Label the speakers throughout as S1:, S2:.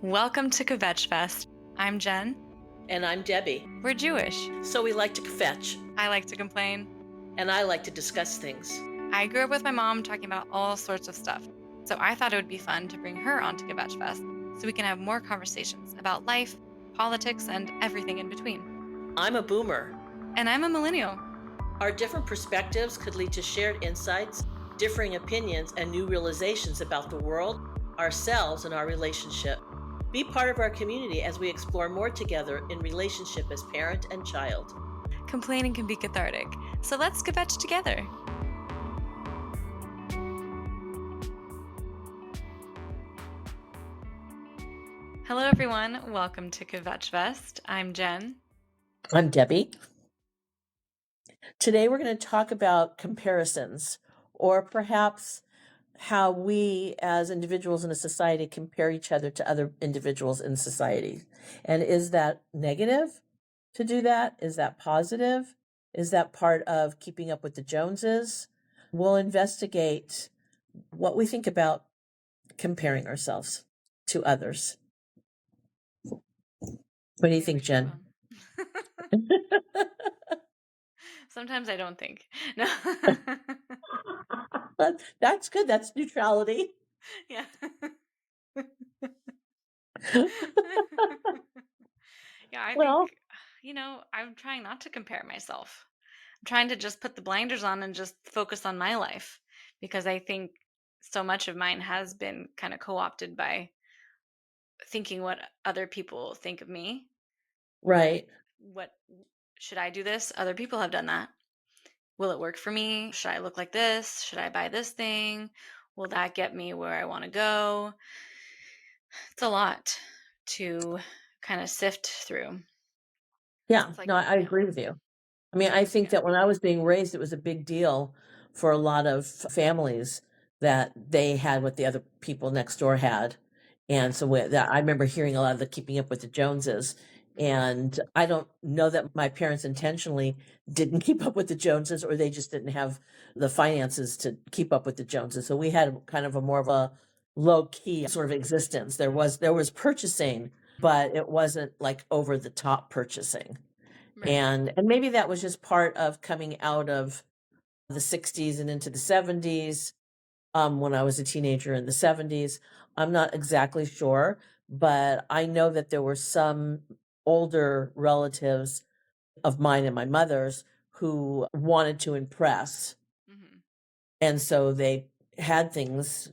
S1: Welcome to Kvetchfest. I'm Jen.
S2: And I'm Debbie.
S1: We're Jewish.
S2: So we like to kvetch,
S1: I like to complain.
S2: and I like to discuss things.
S1: I grew up with my mom talking about all sorts of stuff. So I thought it would be fun to bring her onto Kvetchfest so we can have more conversations about life, politics, and everything in between.
S2: I'm a boomer.
S1: And I'm a millennial.
S2: Our different perspectives could lead to shared insights, differing opinions, and new realizations about the world, ourselves, and our relationship. Be part of our community as we explore more together in relationship as parent and child.
S1: Complaining can be cathartic. So let's kvetch together. Hello, everyone. Welcome to Kvetchfest. I'm Jen.
S2: I'm Debbie. Today we're going to talk about comparisons, or perhaps how we as individuals in a society compare each other to other individuals in society. And is that negative to do that? Is that positive? Is that part of keeping up with the Joneses? We'll investigate what we think about comparing ourselves to others. What do you think, Jen?
S1: Sometimes I don't think. No.
S2: That's good. That's neutrality.
S1: Yeah. Yeah, I
S2: Well,
S1: think, I'm trying not to compare myself. I'm trying to just put the blinders on and just focus on my life because I think so much of mine has been kind of co-opted by thinking what other people think of me.
S2: right.
S1: What should I do this? Other people have done that. Will it work for me? Should I look like this? Should I buy this thing? Will that get me where I want to go? It's a lot to kind of sift through.
S2: Yeah,
S1: It's like,
S2: no, I agree with you. I mean, I think that when I was being raised, it was a big deal for a lot of families that they had what the other people next door had. And so that I remember hearing a lot of the keeping up with the Joneses. And I don't know that my parents intentionally didn't keep up with the Joneses, or they just didn't have the finances to keep up with the Joneses. So we had kind of a more of a low key sort of existence. There was purchasing, but it wasn't like over the top purchasing.
S1: right.
S2: And maybe that was just part of coming out of the 60s and into the 70s, when I was a teenager in the 70s. I'm not exactly sure, but I know that there were some older relatives of mine and my mother's who wanted to impress.
S1: Mhm.
S2: And so they had things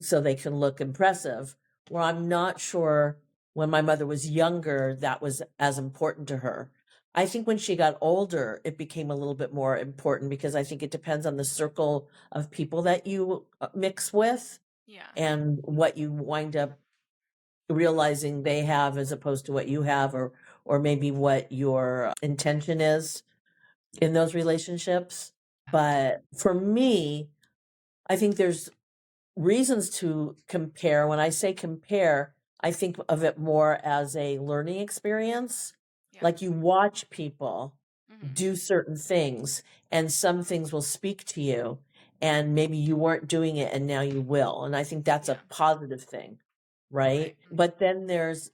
S2: so they can look impressive. Well, I'm not sure when my mother was younger, that was as important to her. I think when she got older, it became a little bit more important because I think it depends on the circle of people that you mix with
S1: Yeah.
S2: and what you wind up realizing they have as opposed to what you have, or maybe what your intention is in those relationships. But for me, I think there's reasons to compare. When I say compare, I think of it more as a learning experience.
S1: Yeah.
S2: Like you watch people
S1: Mhm.
S2: do certain things, and some things will speak to you, and maybe you weren't doing it and now you will. And I think that's
S1: Yeah.
S2: a positive thing, right?
S1: Right.
S2: But then there's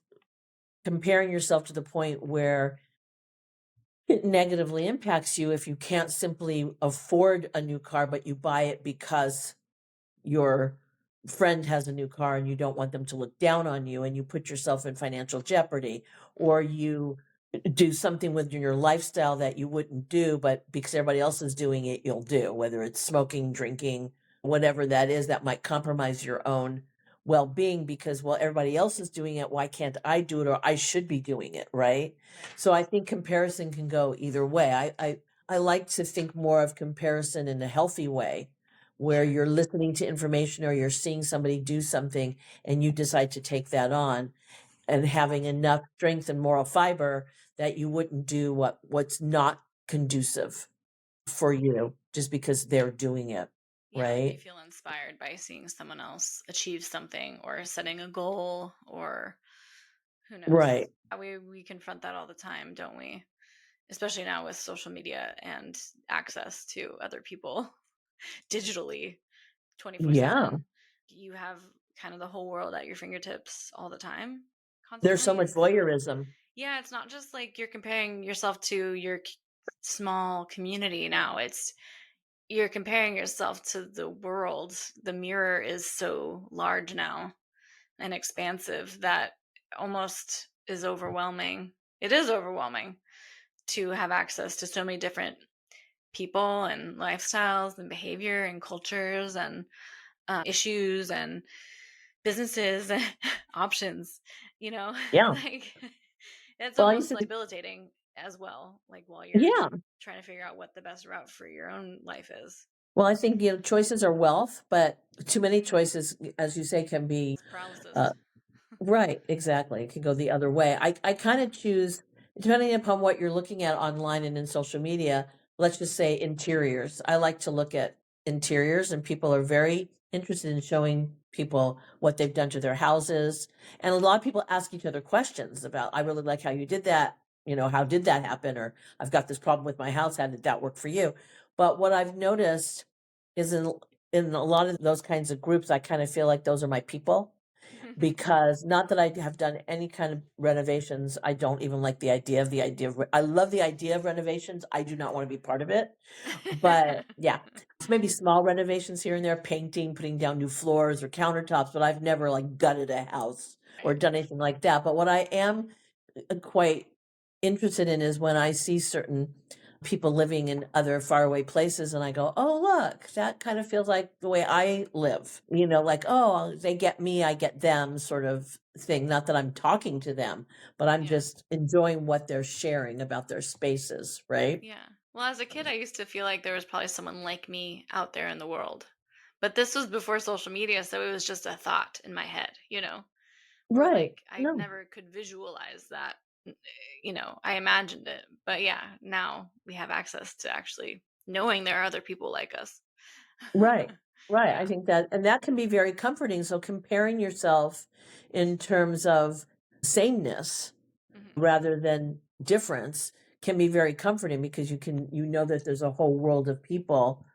S2: comparing yourself to the point where it negatively impacts you if you can't simply afford a new car, but you buy it because your friend has a new car and you don't want them to look down on you, and you put yourself in financial jeopardy, or you do something with your lifestyle that you wouldn't do, but because everybody else is doing it, you'll do, whether it's smoking, drinking, whatever that is, that might compromise your own well-being because, well, everybody else is doing it. Why can't I do it? Or I should be doing it. Right. So I think comparison can go either way. I like to think more of comparison in a healthy way, where
S1: Sure.
S2: you're listening to information or you're seeing somebody do something and you decide to take that on, and having enough strength and moral fiber that you wouldn't do what's not conducive for you just because they're doing it,
S1: Yeah, and you
S2: right?
S1: feel inspired by seeing someone else achieve something or setting a goal or who knows.
S2: Right.
S1: We confront that all the time, don't we? Especially now with social media and access to other people digitally
S2: Yeah.
S1: 24/7. You have kind of the whole world at your fingertips all the time,
S2: There's so
S1: constantly.
S2: much voyeurism.
S1: Yeah, it's not just like you're comparing yourself to your small community now. It's you're comparing yourself to the world. The mirror is so large now and expansive that almost is overwhelming. It is overwhelming to have access to so many different people and lifestyles and behavior and cultures and issues and businesses and options, you know,
S2: Yeah.
S1: like it's
S2: Well, I used
S1: almost
S2: to
S1: like
S2: think,
S1: debilitating as well, like while you're
S2: yeah.
S1: trying to figure out what the best route for your own life is.
S2: Well, I think, choices are wealth, but too many choices, as you say, can be,
S1: It's
S2: uh,
S1: paralysis.
S2: right, exactly. It can go the other way. I kind of choose, depending upon what you're looking at online and in social media, let's just say interiors. I like to look at interiors, and people are very interested in showing people what they've done to their houses. And a lot of people ask each other questions about, I really like how you did that. How did that happen? Or I've got this problem with my house. How did that work for you? But what I've noticed is in a lot of those kinds of groups, I kind of feel like those are my people, because not that I have done any kind of renovations. I don't even like the idea of I love the idea of renovations. I do not want to be part of it. But yeah, maybe small renovations here and there, painting, putting down new floors or countertops, but I've never like gutted a house or
S1: Right.
S2: done anything like that. But what I am quite interested in is when I see certain people living in other faraway places and I go, oh, look, that kind of feels like the way I live, like, oh, they get me, I get them sort of thing. Not that I'm talking to them, but I'm
S1: Yeah.
S2: just enjoying what they're sharing about their spaces, right?
S1: Yeah. Well, as a kid, I used to feel like there was probably someone like me out there in the world. But this was before social media, so it was just a thought in my head, or
S2: Right.
S1: like I
S2: No,
S1: never could visualize that. I imagined it. But yeah, now we have access to actually knowing there are other people like us.
S2: right. Right. I
S1: Yeah.
S2: think that, and that can be very comforting. So comparing yourself in terms of sameness
S1: Hmm.
S2: rather than difference can be very comforting, because you know that there's a whole world of people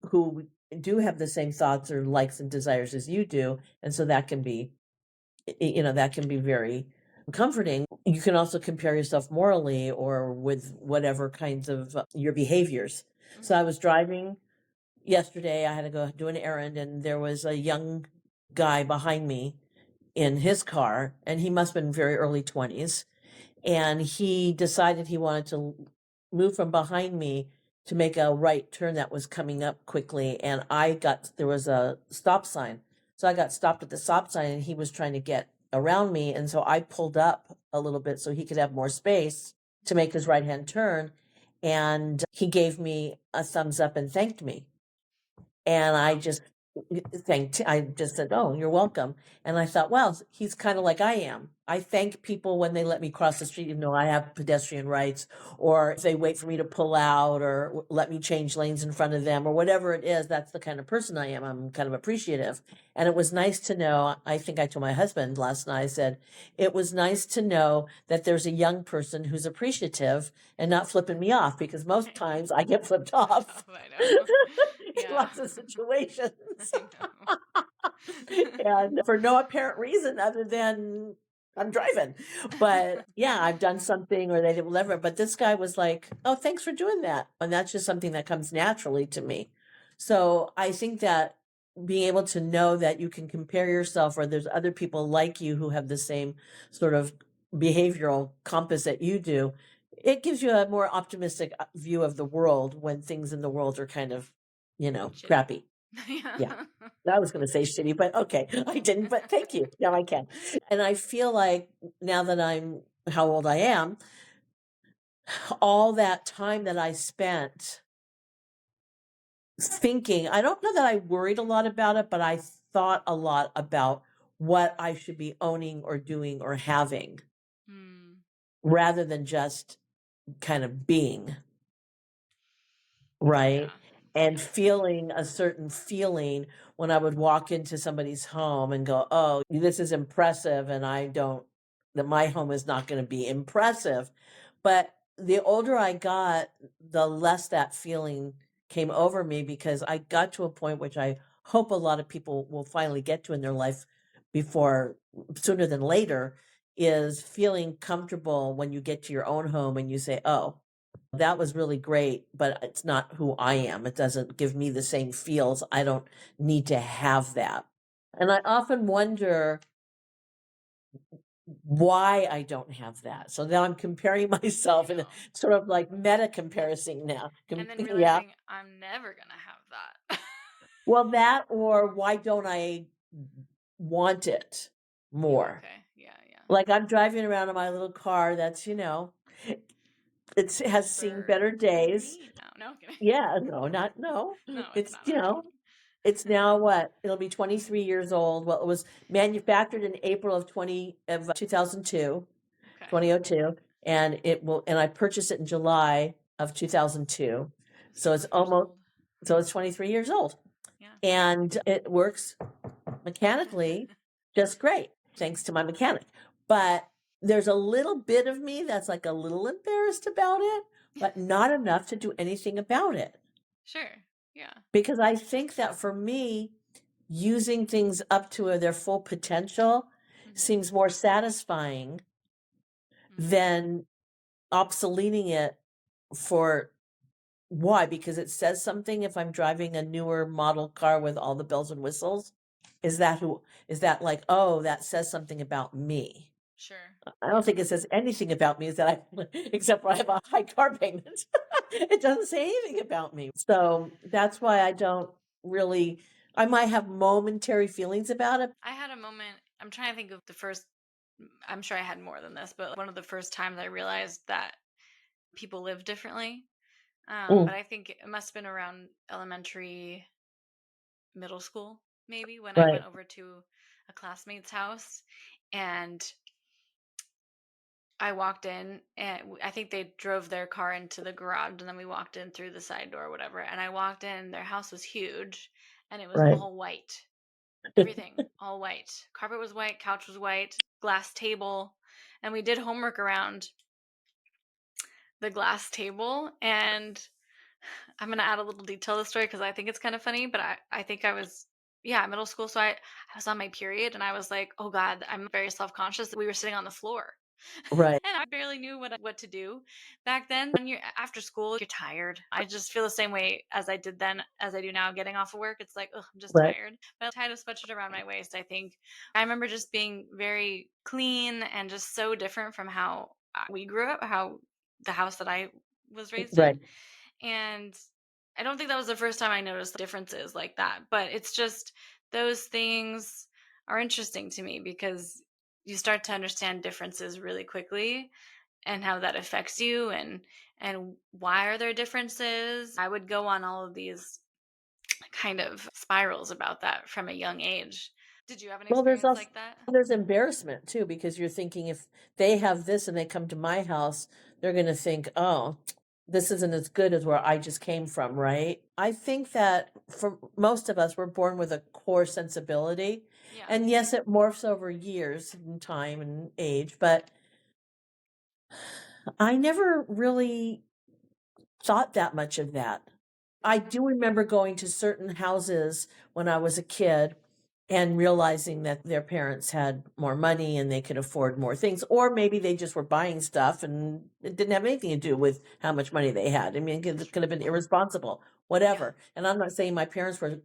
S2: who do have the same thoughts or likes and desires as you do, and so that can be very comforting. You can also compare yourself morally or with whatever kinds of your behaviors. So I
S1: Hmm.
S2: was driving yesterday. I had to go do an errand, and there was a young guy behind me in his car, and he must have been very early 20s, and he decided he wanted to move from behind me to make a right turn that was coming up quickly, and there was a stop sign, so I got stopped at the stop sign, and he was trying to get around me, and so I pulled up a little bit so he could have more space to make his right hand turn, and he gave me a thumbs up and thanked me, and
S1: Wow.
S2: I just said, "Oh, you're welcome." And I thought, well, he's kind of like I am. I thank people when they let me cross the street, even though I have pedestrian rights, or if they wait for me to pull out, or let me change lanes in front of them, or whatever it is. That's the kind of person I am. I'm kind of appreciative. And it was nice to know. I think I told my husband last night, I said, it was nice to know that there's a young person who's appreciative and not flipping me off, because most
S1: Right.
S2: times I get flipped
S1: Flipped
S2: off
S1: off, I know.
S2: in
S1: Yeah.
S2: lots of situations.
S1: I know.
S2: And for no apparent reason other than I'm driving. But yeah, I've done something or they did whatever. But this guy was like, oh, thanks for doing that. And that's just something that comes naturally to me. So I think that being able to know that you can compare yourself, or there's other people like you who have the same sort of behavioral compass that you do, it gives you a more optimistic view of the world when things in the world are kind of,
S1: Shitty.
S2: crappy.
S1: Yeah.
S2: Yeah. I was going to say shitty, but okay, I didn't, but thank you. Now I can. And I feel like now that I'm how old I am, all that time that I spent thinking, I don't know that I worried a lot about it, but I thought a lot about what I should be owning or doing or having,
S1: Hmm.
S2: rather than just kind of being. Right?
S1: Yeah.
S2: And
S1: Yeah.
S2: feeling a certain feeling when I would walk into somebody's home and go, "Oh, this is impressive," and that my home is not gonna be impressive. But the older I got, the less that feeling came over me, because I got to a point which I hope a lot of people will finally get to in their life, before sooner than later is feeling comfortable when you get to your own home and you say, "Oh, that was really great, but it's not who I am. It doesn't give me the same feels. I don't need to have that." And I often wonder why I don't have that. So now I'm comparing
S1: I
S2: myself in a
S1: know.
S2: sort of like meta comparison now.
S1: And then
S2: Yeah.
S1: realizing I'm never gonna have that.
S2: Well, that or why don't I want it more?
S1: Okay. Yeah, yeah.
S2: Like I'm driving around in my little car that's, it has seen
S1: Older
S2: better
S1: than
S2: days.
S1: me now. No, I'm kidding.
S2: Yeah, no, not no.
S1: No, it's
S2: It's,
S1: not. I'm kidding.
S2: it's now what? It'll be 23 years old. Well, it was manufactured in April of 2002,
S1: Okay.
S2: 2002, and I purchased it in July of 2002.
S1: So
S2: So it's
S1: 3 years
S2: almost
S1: old.
S2: so it's 23 years old.
S1: Yeah.
S2: And it works mechanically just great, thanks to my mechanic. But there's a little bit of me that's like a little embarrassed about it, but not enough to do anything about it.
S1: Sure. Yeah.
S2: Because I think that for me, using things up to their full potential
S1: Mhm.
S2: seems more satisfying
S1: Mhm.
S2: than obsoleting it for why? Because it says something if I'm driving a newer model car with all the bells and whistles. Is that like, oh, that says something about me?
S1: Sure.
S2: I don't
S1: Yeah.
S2: think it says anything about me is that except for I have a high car payment. It doesn't say anything about me. So that's why I don't really, I might have momentary feelings about it.
S1: I had a moment. I'm trying to think of the first. I'm sure I had more than this, but one of the first times I realized that people live differently. But
S2: Mm,
S1: I think it must have been around elementary, middle school, maybe, when I
S2: right,
S1: went over to a classmate's house and I walked in and I think they drove their car into the garage and then we walked in through the side door or whatever. And I walked in, their house was huge and it was
S2: right,
S1: all white. Everything all white. Carpet was white, couch was white, glass table. And we did homework around the glass table. And I'm going to add a little detail to the story because I think it's kind of funny, but I think I was, yeah, middle school. So I was on my period and I was like, oh God, I'm very self conscious. We were sitting on the floor.
S2: right,
S1: And I barely knew what to do back then. When you're after school, you're tired. I just feel the same way as I did then as I do now getting off of work. It's like, ugh, I'm just
S2: right,
S1: tired. But I tied a sweatshirt around my waist, I think. I remember just being very clean and just so different from how we grew up, how the house that I was raised in.
S2: right.
S1: And I don't think that was the first time I noticed differences like that, but it's just those things are interesting to me because you start to understand differences really quickly and how that affects you and why are there differences. I would go on all of these kind of spirals about that from a young age. Did you have an
S2: Well,
S1: experience like that?
S2: there's embarrassment too, because you're thinking if they have this and they come to my house, they're going to think, oh, this isn't as good as where I just came from, right? I think that for most of us, we're born with a core sensibility.
S1: Yeah.
S2: And yes, it morphs over years and time and age, but I never really thought that much of that. I do remember going to certain houses when I was a kid and realizing that their parents had more money and they could afford more things, or maybe they just were buying stuff and it didn't have anything to do with how much money they had. I mean, it could have been irresponsible,
S1: Yeah.
S2: whatever. And I'm not saying my parents were,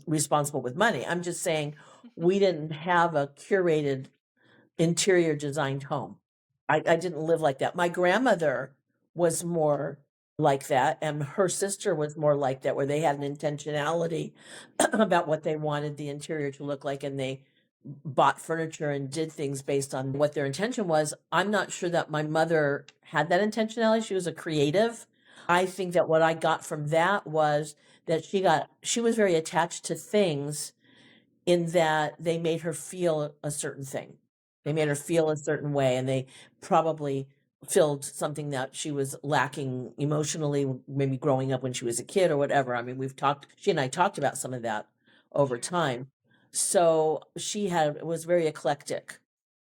S2: responsible with money. I'm just saying we didn't have a curated interior designed home. I didn't live like that. My grandmother was more like that, and her sister was more like that, where they had an intentionality about what they wanted the interior to look like, and they bought furniture and did things based on what their intention was. I'm not sure that my mother had that intentionality. She was a creative. I think that what I got from that was that she was very attached to things in that they made her feel a certain thing. They made her
S1: Okay.
S2: feel a certain way, and they probably filled something that she was lacking emotionally, maybe growing up when she was a kid or whatever. I mean, she and I talked about some of that over
S1: Sure.
S2: time. So was very eclectic,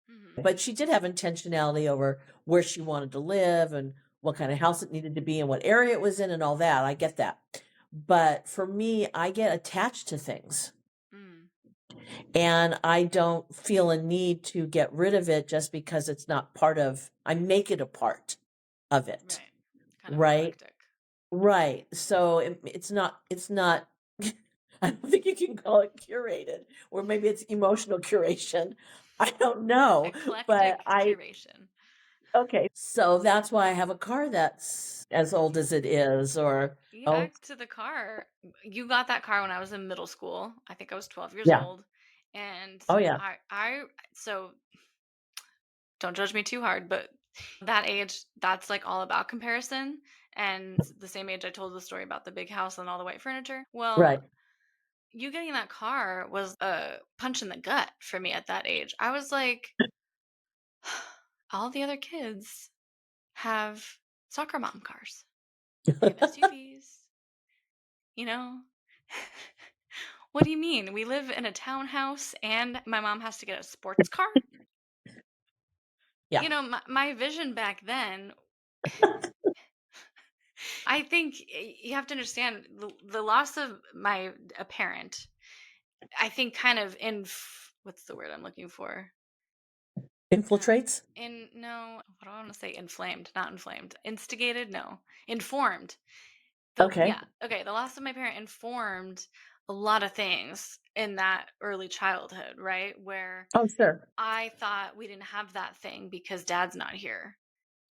S1: Hmm.
S2: but she did have intentionality over where she wanted to live and what kind of house it needed to be and what area it was in and all that. I get that. But for me, I get attached to things.
S1: Mm.
S2: And I don't feel a need to get rid of it just because it's not part of, I make it a part of it.
S1: Right. Kind of
S2: Right.
S1: eclectic.
S2: Right. So it's not, I don't think you can call it curated, or maybe it's emotional curation. I don't know, but
S1: Eclectic
S2: I,
S1: curation.
S2: okay. So that's why I have a car that's as old as it is, or,
S1: Yeah,
S2: oh,
S1: back to the car. You got that car when I was in middle school. I think I was 12 years
S2: yeah.
S1: old. And
S2: Oh, yeah.
S1: so don't judge me too hard, but that age, that's like all about comparison. And the same age I told the story about the big house and all the white furniture. Well,
S2: Right.
S1: you getting that car was a punch in the gut for me at that age. I was like, all the other kids have soccer mom cars. They have SUVs, you know? What do you mean? We live in a townhouse and my mom has to get a sports car?
S2: Yeah.
S1: My vision back then, I think you have to understand the loss of a parent, I think kind of what's the word I'm looking for?
S2: Infiltrates.
S1: In no, what do I want to say? Inflamed, not inflamed. Instigated? No. Informed.
S2: Okay.
S1: Yeah, okay, the loss of my parent informed a lot of things in that early childhood, right? Where
S2: Oh, sure.
S1: I thought we didn't have that thing because dad's not here,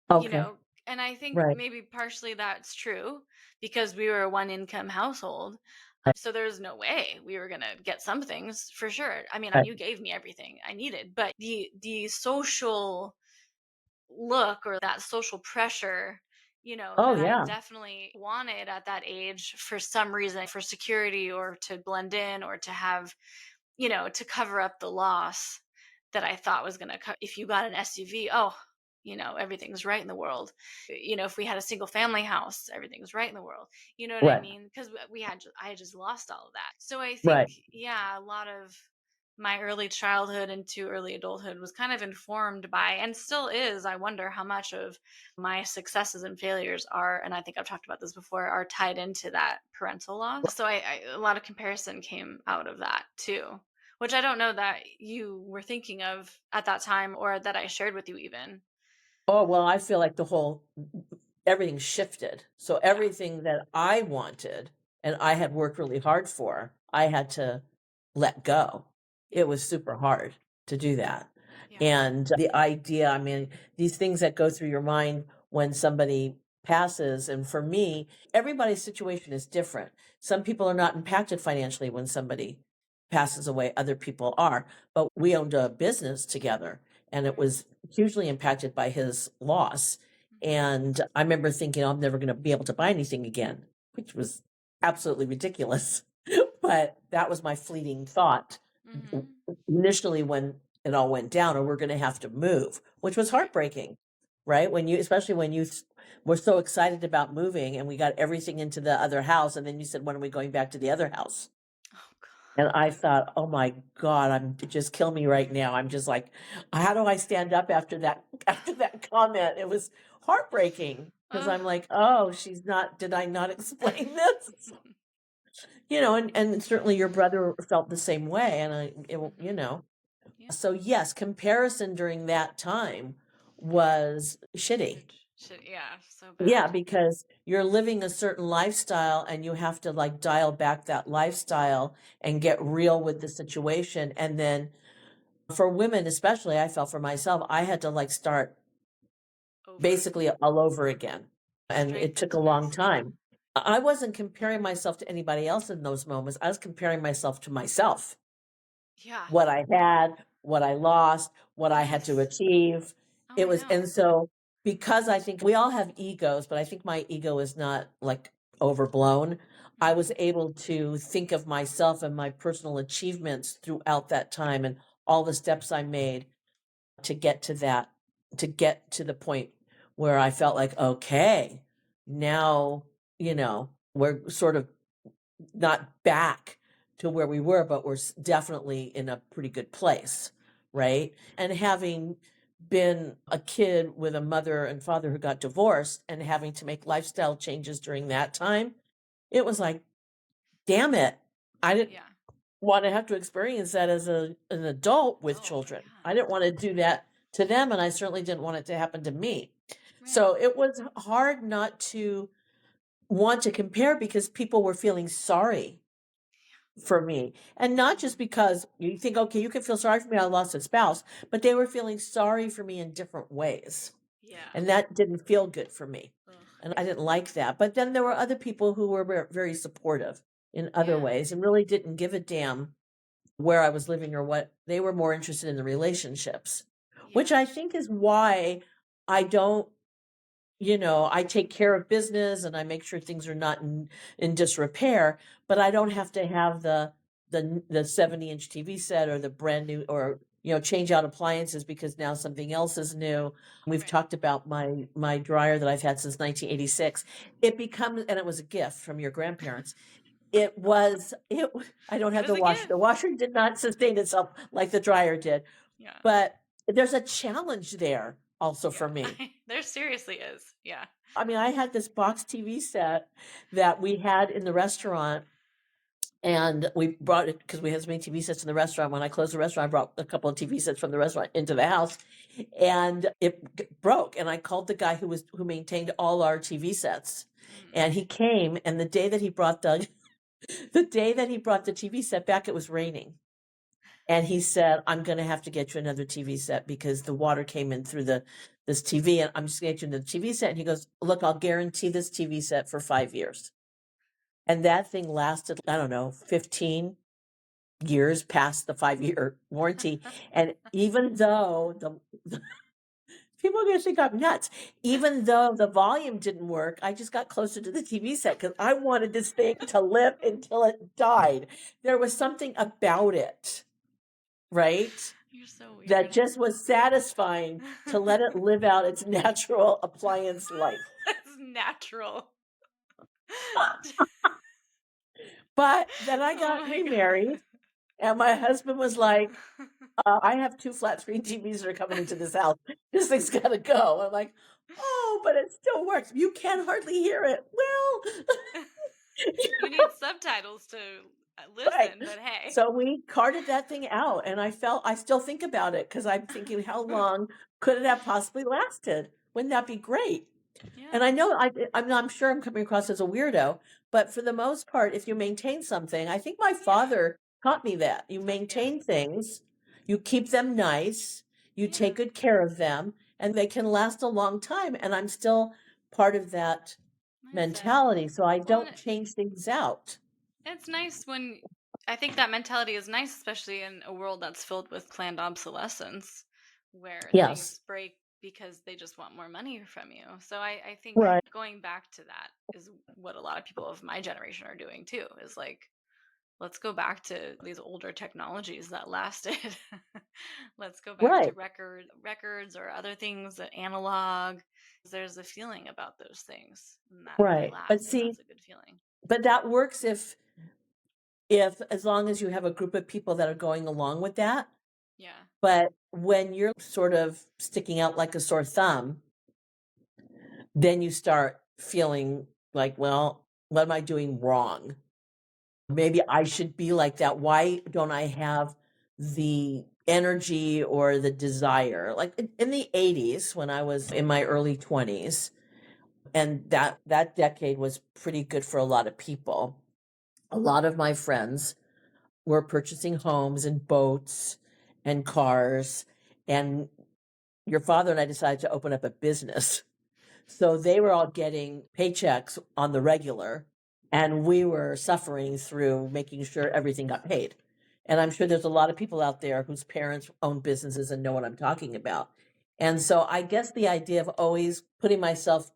S1: you
S2: Okay.
S1: know? And I think
S2: Right.
S1: maybe partially that's true because we were a one income household. So there's no way we were going to get some things for sure. I mean,
S2: Right.
S1: you gave me everything I needed, but the social look or that social pressure,
S2: Oh,
S1: that I
S2: yeah.
S1: definitely wanted at that age for some reason, for security or to blend in or to have, to cover up the loss that I thought was going to if you got an SUV, oh, everything's right in the world. If we had a single family house, everything's right in the world. You know what I
S2: Right.
S1: mean? Because I had just lost all of that. So I think,
S2: Right.
S1: yeah, a lot of my early childhood into early adulthood was kind of informed by, and still is, I wonder how much of my successes and failures are, and I think I've talked about this before, are tied into that parental loss. So a lot of comparison came out of that too, which I don't know that you were thinking of at that time or that I shared with you even.
S2: Oh, well, I feel like everything shifted. So
S1: Yeah.
S2: everything that I wanted and I had worked really hard for, I had to let go.
S1: Yeah.
S2: It was super hard to do that.
S1: Yeah.
S2: And the idea, I mean, these things that go through your mind when somebody passes, and for me, everybody's situation is different. Some people are not impacted financially when somebody passes away, other people are. But we owned a business together and it
S1: Right.
S2: was hugely impacted by his loss.
S1: Mm-hmm.
S2: And I remember thinking, oh, I'm never going to be able to buy anything again, which was absolutely ridiculous. But that was my fleeting thought
S1: Mm-hmm.
S2: initially when it all went down, or we're going to have to move, which was
S1: Right.
S2: heartbreaking, right? Especially when you were so excited about moving and we got everything into the other house. And then you said, when are we going back to the other house?
S1: Oh
S2: And
S1: God.
S2: I thought, oh my God, just kill me right now. I'm just like, how do I stand up after that, after that comment? It was heartbreaking because
S1: Oh.
S2: I'm like, oh, did I not explain this? And certainly your brother felt the same way. And
S1: Mm-hmm. Yeah.
S2: so yes, comparison during that time was shitty.
S1: Huge shit. Yeah. So
S2: Yeah,
S1: bad.
S2: because you're living a certain lifestyle and you have to like dial back that lifestyle and get real with the situation. And then for women, especially, I felt for myself, I had to like start
S1: Over.
S2: basically all over again. And
S1: Straight
S2: it
S1: from
S2: took a
S1: the
S2: long
S1: basement.
S2: time. I wasn't comparing myself to anybody else in those moments. I was comparing myself to myself,
S1: Yeah.
S2: what I had, what I lost, what I had to
S1: Yes.
S2: achieve.
S1: Oh,
S2: It
S1: I
S2: was, and
S1: know.
S2: so because I think we all have egos, but I think my ego is not like overblown. I was
S1: Mm-hmm.
S2: able to think of myself and my personal achievements throughout that time and all the steps I made to get to that, to get to the point where I felt like, okay, now, we're sort of not back to where we were, but we're definitely in a pretty good place, right? And having been a kid with a mother and father who got divorced and having to make lifestyle changes during that time, it was like, damn it. I didn't,
S1: Yeah.
S2: want to have to experience that as an adult with
S1: Adult,
S2: children.
S1: yeah.
S2: I didn't want to do that to them, and I certainly didn't want it to happen to me.
S1: Right.
S2: So it was hard not to want to compare because people were feeling sorry for me. And not just
S1: Mhm.
S2: because you think, okay, you can feel sorry for me, I lost a spouse, but they were feeling sorry for me in different ways.
S1: Yeah.
S2: And that didn't feel good for me.
S1: Ugh.
S2: And I didn't like that. But then there were other people who were very supportive in other
S1: Yeah.
S2: ways and really didn't give a damn where I was living or what. They were more interested in the relationships, which
S1: Yeah.
S2: I think is why I don't, I take care of business and I make sure things are not in disrepair, but I don't
S1: Mhm.
S2: have to have the 70-inch TV set or the brand new, or change out appliances because now something else is new. We've
S1: Right.
S2: talked about my dryer that I've had since 1986. It becomes, and it was a gift from your grandparents. I don't
S1: It
S2: have
S1: was
S2: the
S1: a
S2: washer. The
S1: gift.
S2: washer did not sustain itself like the dryer did,
S1: Yeah.
S2: but there's a challenge there also for
S1: Yeah.
S2: me.
S1: There seriously is. Yeah.
S2: I mean, I had this box TV set that we had in the restaurant, and we brought it because we had so many TV sets in the restaurant. When I closed the restaurant, I brought a couple of TV sets from the restaurant into the house, and it broke. And I called the guy who maintained all our TV sets,
S1: Mm.
S2: and he came. And the day that he brought the day that he brought the TV set back, it was raining. And he said, I'm going to have to get you another TV set because the water came in through this TV, and I'm just going to get you another TV set. And he goes, look, I'll guarantee this TV set for 5 years. And that thing lasted, I don't know, 15 years past the 5 year warranty. And even though people are going to think I'm nuts, even though the volume didn't work, I just got closer to the TV set because I wanted this thing to live until it died. There was something about it, right?
S1: You're so
S2: That
S1: weird.
S2: just was satisfying to let it live out its natural appliance life.
S1: It's natural.
S2: But then I
S1: Oh
S2: got
S1: my
S2: remarried, and my husband was like, I have two flat screen TVs that are coming into this house. This thing's got to go. I'm like, oh, but it still works. You can hardly hear it. Well,
S1: god. You need subtitles to
S2: right.
S1: listen, but hey.
S2: So we carted that thing out, and I still think about it because I'm thinking, how long could it have possibly lasted? Wouldn't that be great? And
S1: Yeah.
S2: I know I'm sure I'm coming across as a weirdo, but for the most part, if you maintain something, I think my
S1: Yeah.
S2: father taught me that. You
S1: Yeah.
S2: maintain things, you keep them nice, you take
S1: Yeah.
S2: good care of them, and they can last a long time. And I'm still part of that
S1: Mindset.
S2: mentality. So I
S1: Well,
S2: don't change things out.
S1: it's nice when I think that mentality is nice, especially in a world that's filled with planned obsolescence, where
S2: Yes.
S1: things break because they just want more money from you. So I think
S2: Right.
S1: going back to that is what a lot of people of my generation are doing too, is like, let's go back to these older technologies that lasted. Let's go back to
S2: Right.
S1: records or other things that analog. There's a feeling about those things and that they
S2: Right. But
S1: last, and
S2: see,
S1: that's a good feeling.
S2: but that works if as long as you have a group of people that are going along with that.
S1: Yeah.
S2: But when you're sort of sticking out like a sore thumb, then you start feeling like, well, what am I doing wrong? Maybe I should be like that. Why don't I have the energy or the desire? Like in the 80s, when I was in my early 20s, and that decade was pretty good for a lot of people. A lot of my friends were purchasing homes and boats and cars, and your father and I decided to open up a business. So they were all getting paychecks on the regular, and we were suffering through making sure everything got paid. And I'm sure there's a lot of people out there whose parents own businesses and know what I'm talking about. And so I guess the idea of always putting myself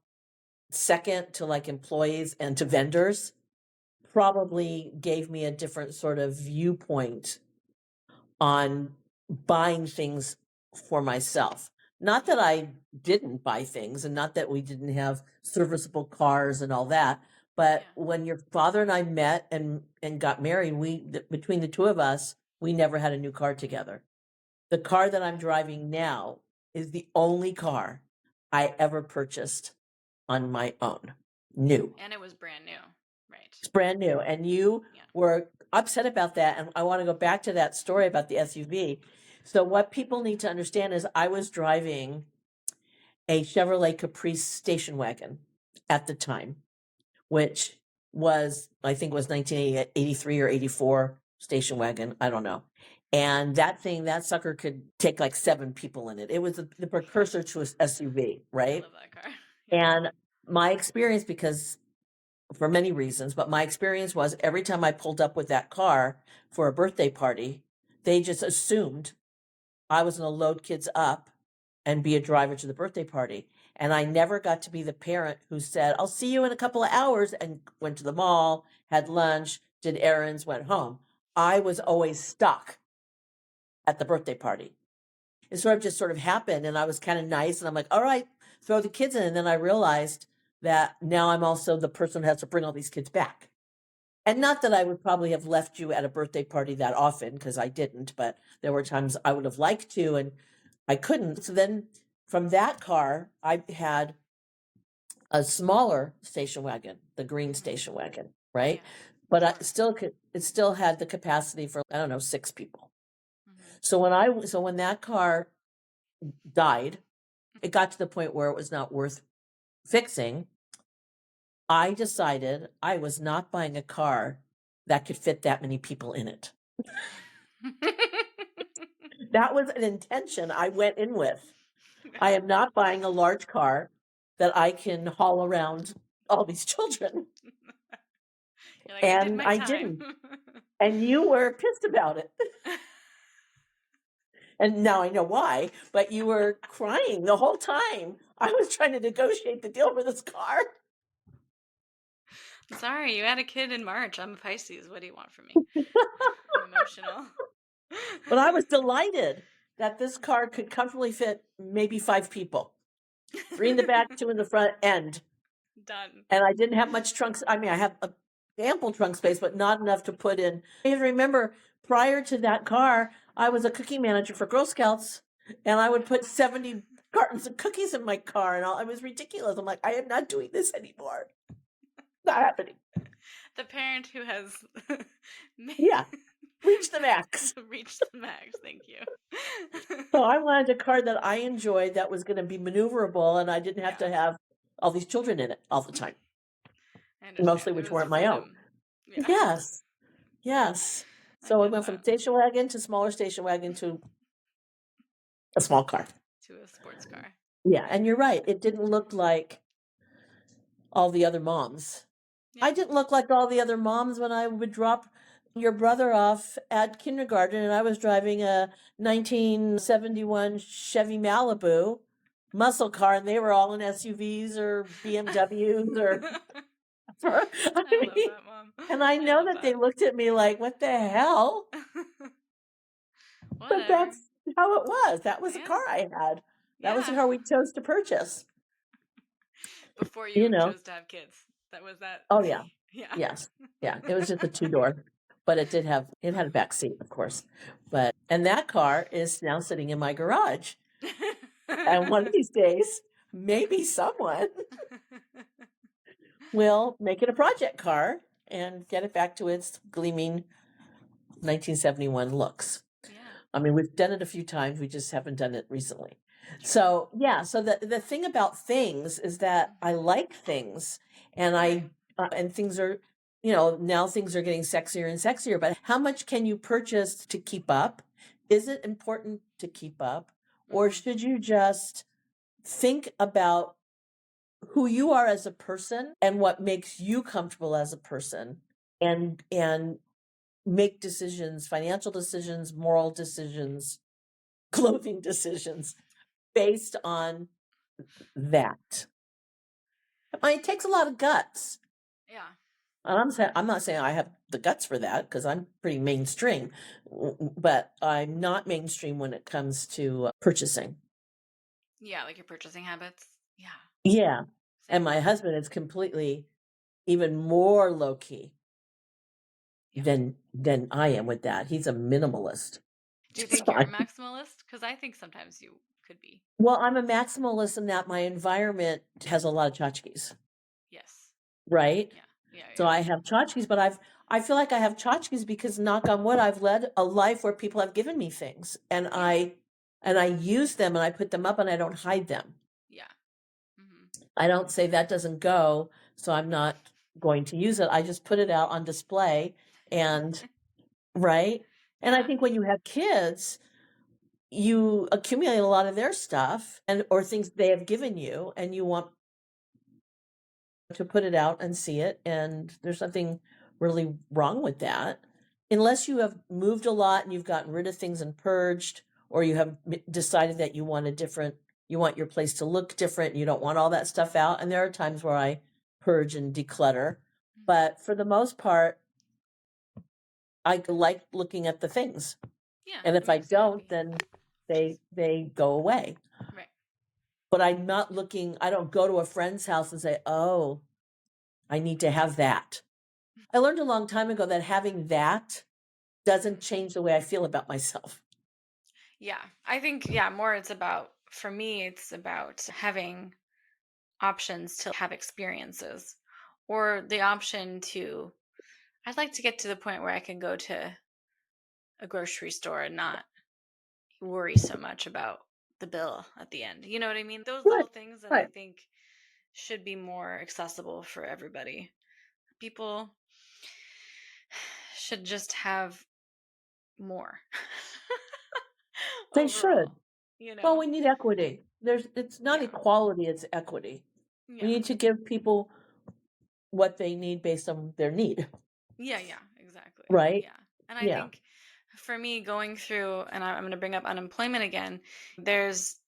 S2: second to like employees and to vendors probably gave me a different sort of viewpoint on buying things for myself. Not that
S1: Yeah.
S2: I didn't buy things and not that we didn't have serviceable cars and all that, but
S1: Yeah.
S2: when your father and I met and got married, between the two of us, we never had a new car together. The car that I'm driving now is the only car I ever purchased on my own. New.
S1: And it was brand new. Right.
S2: It's brand new. And you
S1: Yeah.
S2: were upset about that. And I want to go back to that story about the SUV. So what people need to understand is I was driving a Chevrolet Caprice station wagon at the time, which was, I think it was 1983 or 84 station wagon. I don't know. And that sucker could take like 7 people in it. It was the precursor to an SUV,
S1: I
S2: right?
S1: love that car. Yeah.
S2: And my experience, because for many reasons, but my experience was every time I pulled up with that car for a birthday party, they just assumed I was going to load kids up and be a driver to the birthday party. And I never got to be the parent who said, I'll see you in a couple of hours, and went to the mall, had lunch, did errands, went home. I was always stuck at the birthday party. It sort of happened, and I was kind of nice, and I'm like, all right, throw the kids in. And then I realized that now I'm also the person who has to bring all these kids back. And not that I would probably have left you at a birthday party that often, because I didn't, but there were times I would have liked to and I couldn't. So then from that car, I had a smaller station wagon, the green station wagon, right?
S1: Yeah.
S2: But it still had the capacity for, I don't know, 6 people.
S1: Mm-hmm.
S2: So when that car died, it got to the point where it was not worth fixing. I decided I was not buying a car that could fit that many people in it. That was an intention I went in with. I am not buying a large car that I can haul around all these children.
S1: You're like, I did
S2: And
S1: my
S2: I
S1: time.
S2: didn't. And you were pissed about it. And now I know why, but you were crying the whole time. I was trying to negotiate the deal for this car.
S1: Sorry, you had a kid in March. I'm a Pisces. What do you want from me? I'm emotional.
S2: But I was delighted that this car could comfortably fit maybe 5 people. 3 in the back, 2 in the front end.
S1: Done.
S2: And I didn't have much trunks. I mean, I have ample trunk space, but not enough to put in. I even remember prior to that car, I was a cookie manager for Girl Scouts, and I would put 70 cartons of cookies in my car, and it was ridiculous. I'm like, I am not doing this anymore. Not happening.
S1: The parent who has
S2: Yeah, reach the max.
S1: reached the max. Thank you.
S2: So I wanted a car that I enjoyed that was going to be maneuverable, and I didn't have to have all these children in it all the time.
S1: I understand.
S2: Mostly
S1: It
S2: which
S1: was
S2: weren't my own.
S1: freedom. Yeah.
S2: Yes. Yes.
S1: I
S2: So I
S1: get
S2: went from
S1: that.
S2: station wagon to smaller station wagon to a small car.
S1: To a sports car.
S2: Yeah, and you're right. It didn't look like all the other moms.
S1: Yeah.
S2: I didn't look like all the other moms when I would drop your brother off at kindergarten, and I was driving a 1971 Chevy Malibu muscle car, and they were all in SUVs or BMWs or I
S1: I love
S2: mean,
S1: that, Mom.
S2: and I know that they looked at me like, what the hell? But
S1: Whatever.
S2: that's how it was. That was the
S1: Yeah.
S2: car I had. That was the
S1: Yeah.
S2: car we chose to purchase.
S1: Before
S2: You
S1: you
S2: know.
S1: chose to have kids. That was that.
S2: Oh yeah.
S1: Yeah.
S2: Yes. Yeah. It was just a 2-door, but it had a back seat, of course. And that car is now sitting in my garage. And one of these days, maybe someone will make it a project car and get it back to its gleaming 1971 looks.
S1: Yeah.
S2: I mean, we've done it a few times. We just haven't done it recently. So yeah. So the thing about things is that I like things, and and things are, now things are getting sexier and sexier. But how much can you purchase to keep up? Is it important to keep up, or should you just think about who you are as a person and what makes you comfortable as a person, and make decisions, financial decisions, moral decisions, clothing decisions based on that? I mean, it takes a lot of guts.
S1: Yeah.
S2: And I'm not saying I have the guts for that, because I'm pretty mainstream, but I'm not mainstream when it comes to purchasing.
S1: Yeah, like your purchasing habits. Yeah.
S2: Yeah.
S1: Same.
S2: And my husband is completely even more low key than I am with that. He's a minimalist.
S1: Do you think you're a maximalist? Because I think sometimes you could be.
S2: Well, I'm a maximalist in that my environment has a lot of tchotchkes.
S1: Yes.
S2: Right?
S1: Yeah. Yeah.
S2: So I have tchotchkes, but I feel like I have tchotchkes because, knock on wood, I've led a life where people have given me things, and
S1: Yeah.
S2: I use them and I put them up and I don't hide them.
S1: Yeah. Hmm.
S2: I don't say that doesn't go, so I'm not going to use it. I just put it out on display and right? And I
S1: Yeah.
S2: think when you have kids, you accumulate a lot of their stuff and or things they have given you and you want to put it out and see it, and there's nothing really wrong with that. Unless you have moved a lot and you've gotten rid of things and purged, or you have decided that you want your place to look different, and you don't want all that stuff out. And there are times where I purge and declutter.
S1: Hmm.
S2: But for the most part, I like looking at the things.
S1: Yeah.
S2: And
S1: It
S2: if I
S1: makes you
S2: don't,
S1: happy.
S2: then they go away.
S1: Right.
S2: But I'm not looking, I don't go to a friend's house and say, "Oh, I need to have that." I learned a long time ago that having that doesn't change the way I feel about myself.
S1: Yeah. I think, yeah, more it's about, for me, it's about having options to have experiences, or the option to, I'd like to get to the point where I can go to a grocery store and not worry so much about the bill at the end. You know what I mean? Those
S2: Right,
S1: little things that I
S2: right.
S1: think should be more accessible for everybody. People should just have more
S2: They should.
S1: overall, you
S2: Well,
S1: know?
S2: we need equity. It's not
S1: Yeah.
S2: equality, it's equity. We
S1: Yeah.
S2: need to give people what they need based on their need,
S1: Yeah, yeah, exactly.
S2: right?
S1: Yeah. And I
S2: Yeah.
S1: think for me, going through, and I'm going to bring up unemployment again, there's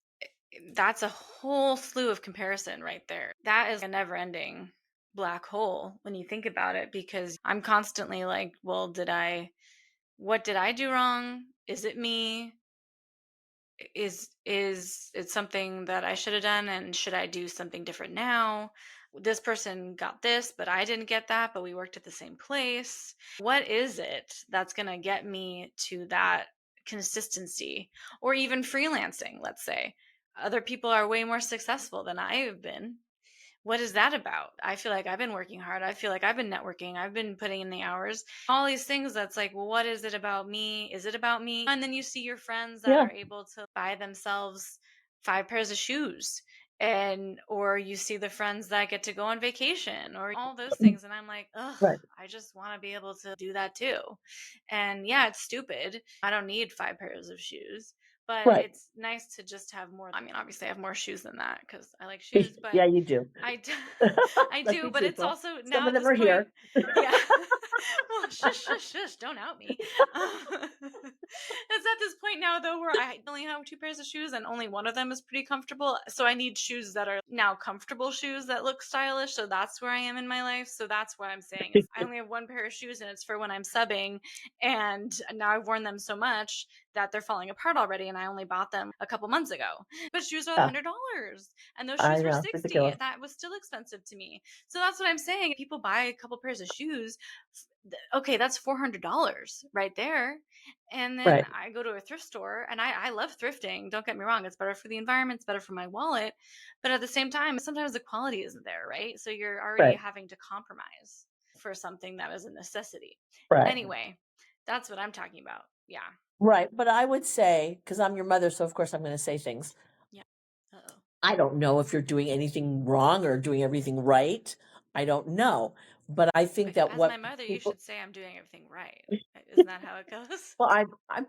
S1: that's a whole slew of comparison right there. That is a never ending black hole when you think about it, because I'm constantly like, well, what did I do wrong? Is it me? Is it something that I should have done, and should I do something different now? This person got this but I didn't get that, but we worked at the same place. What is it that's going to get me to that consistency? Or even freelancing, let's say other people are way more successful than I have been. What is that about? I feel like I've been working hard. I feel like I've been networking. I've been putting in the hours. All these things that's like, well, what is it about me? Is it about me? And then you see your friends that
S2: Yeah.
S1: are able to buy themselves 5 pairs of shoes. And or you see the friends that get to go on vacation or all those things. And I'm like, ugh,
S2: Right.
S1: I just want to be able to do that too. And yeah, it's stupid. I don't need 5 pairs of shoes, but
S2: Right.
S1: it's nice to just have more. I mean, obviously I have more shoes than that because I like shoes, but
S2: Yeah, you do.
S1: I do, I
S2: Let
S1: do,
S2: me
S1: but
S2: too.
S1: it's
S2: Well,
S1: also
S2: some
S1: now
S2: of
S1: at
S2: them
S1: this
S2: are
S1: point,
S2: here.
S1: yeah. Well, shush, shush, shush, don't out me. It's at this point now though where I only have 2 pairs of shoes and only one of them is pretty comfortable. So I need shoes that are now comfortable shoes that look stylish. So that's where I am in my life. So that's what I'm saying is I only have 1 pair of shoes and it's for when I'm subbing. And now I've worn them so much that they're falling apart already. And I only bought them a couple months ago. But shoes are
S2: Yeah,
S1: $100 and those
S2: I
S1: shoes were
S2: know.
S1: 60.
S2: Ridiculous.
S1: That was still expensive to me. So that's what I'm saying. People buy a couple pairs of shoes. Okay, that's $400 right there. And then
S2: Right.
S1: I go to a thrift store and I love thrifting. Don't get me wrong. It's better for the environment. It's better for my wallet. But at the same time, sometimes the quality isn't there, right? So you're already
S2: Right.
S1: having to compromise for something that is a necessity.
S2: Right.
S1: Anyway, that's what I'm talking about. Yeah.
S2: Right. But I would say, because I'm your mother, so of course I'm going to say things.
S1: Yeah. Uh-oh.
S2: I don't know if you're doing anything wrong or doing everything right. I don't know. But I think that
S1: As my
S2: what
S1: mother, you
S2: people,
S1: should say I'm doing everything right. Isn't that how it goes?
S2: well, I'm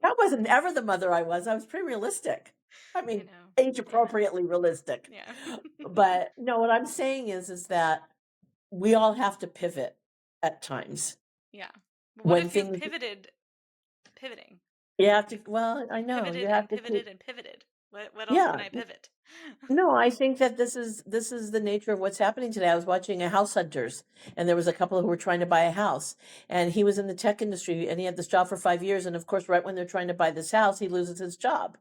S2: that wasn't ever the mother I was. I was pretty realistic. I
S1: I
S2: mean,
S1: know.
S2: age
S1: Yeah.
S2: appropriately realistic.
S1: Yeah.
S2: But no, what I'm saying is that we all have to pivot at times.
S1: Yeah. But what
S2: When
S1: if you're
S2: things
S1: pivoting?
S2: you have to,
S1: You've
S2: well, I know you
S1: pivoted
S2: have
S1: and
S2: to keep,
S1: pivoted and pivoted. What else can
S2: yeah.
S1: I pivot?
S2: No, I think that this is the nature of what's happening today. I was watching a House Hunters, and there was a couple who were trying to buy a house, and he was in the tech industry, and he had this job for 5 years, and of course, right when they're trying to buy this house, he loses his job,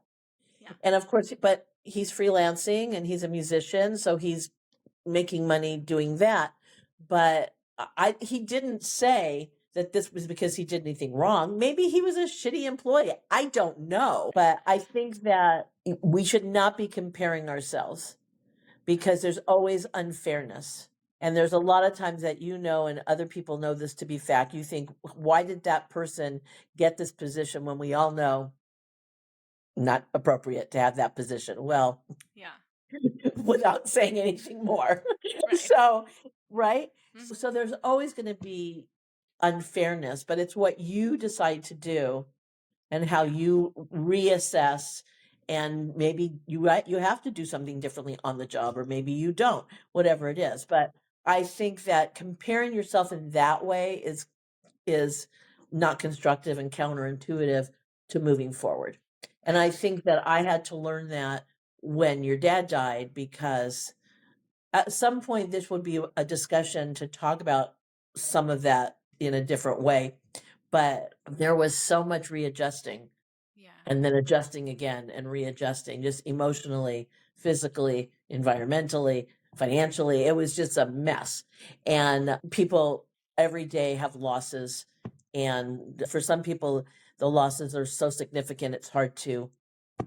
S1: Yeah.
S2: and of course, but he's freelancing and he's a musician, so he's making money doing that. But he didn't say that this was because he did anything wrong. Maybe he was a shitty employee. I don't know. But I think that we should not be comparing ourselves
S1: No.
S2: because there's always unfairness. And there's a lot of times that and other people know this to be fact. You think, why did that person get this position when we all know not appropriate to have that position? Well,
S1: Yeah.
S2: without saying anything more.
S1: Right.
S2: So, right?
S1: Mhm.
S2: So there's always going to be unfairness, but it's what you decide to do and how
S1: Yeah.
S2: you reassess, and maybe you have to do something differently on the job, or maybe you don't, whatever it is. But I think that comparing yourself in that way is not constructive and counterintuitive to moving forward. And I think that I had to learn that when your dad died, because at some point this would be a discussion to talk about some of that in a different way. But there was so much readjusting
S1: Yeah.
S2: and then adjusting again and readjusting, just emotionally, physically, environmentally, financially. It was just a mess. And people every day have losses. And for some people, the losses are so significant, it's hard to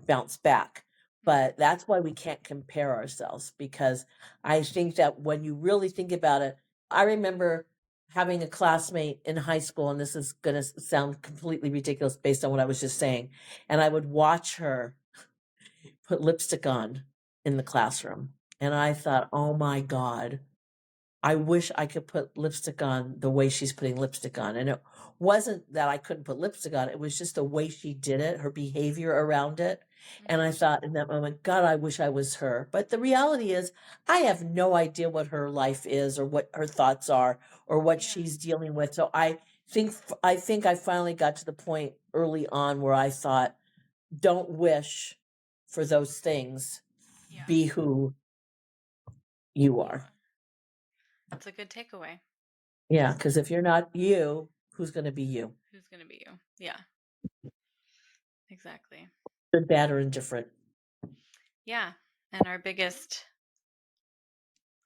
S2: bounce back.
S1: Mhm.
S2: But that's why we can't compare ourselves, because I think that when you really think about it, I remember having a classmate in high school, and this is going to sound completely ridiculous based on what I was just saying. And I would watch her put lipstick on in the classroom. And I thought, oh my God, I wish I could put lipstick on the way she's putting lipstick on. And it wasn't that I couldn't put lipstick on, it was just the way she did it, her behavior around it. And I
S1: Mhm.
S2: thought in that moment, God, I wish I was her. But the reality is, I have no idea what her life is, or what her thoughts are, or what
S1: Yeah.
S2: she's dealing with. So I think I finally got to the point early on where I thought, don't wish for those things.
S1: Yeah.
S2: Be who you
S1: You
S2: are.
S1: are. That's a good takeaway.
S2: Yeah, because if you're not you, who's going to be you?
S1: Who's going to be you? Yeah. Exactly.
S2: Good, bad, or indifferent.
S1: Yeah. And our biggest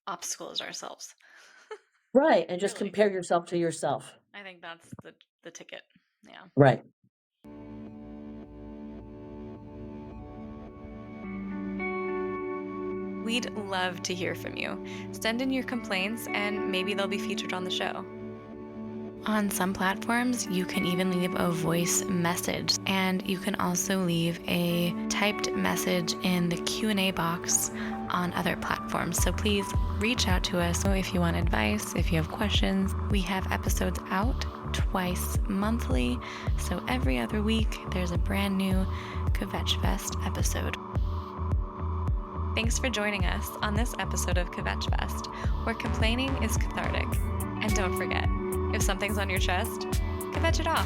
S1: obstacle is ourselves.
S2: Right. And just
S1: Really.
S2: compare yourself to yourself.
S1: I think that's the ticket. Yeah.
S2: Right.
S1: We'd love to hear from you. Send in your complaints and maybe they'll be featured on the show. On some platforms, you can even leave a voice message, and you can also leave a typed message in the Q&A box on other platforms. So please reach out to us if you want advice, if you have questions. We have episodes out twice monthly, so every other week there's a brand new Kvetchfest episode. Thanks for joining us on this episode of Kvetchfest, where complaining is cathartic. And don't forget, if something's on your chest, kvetch it off.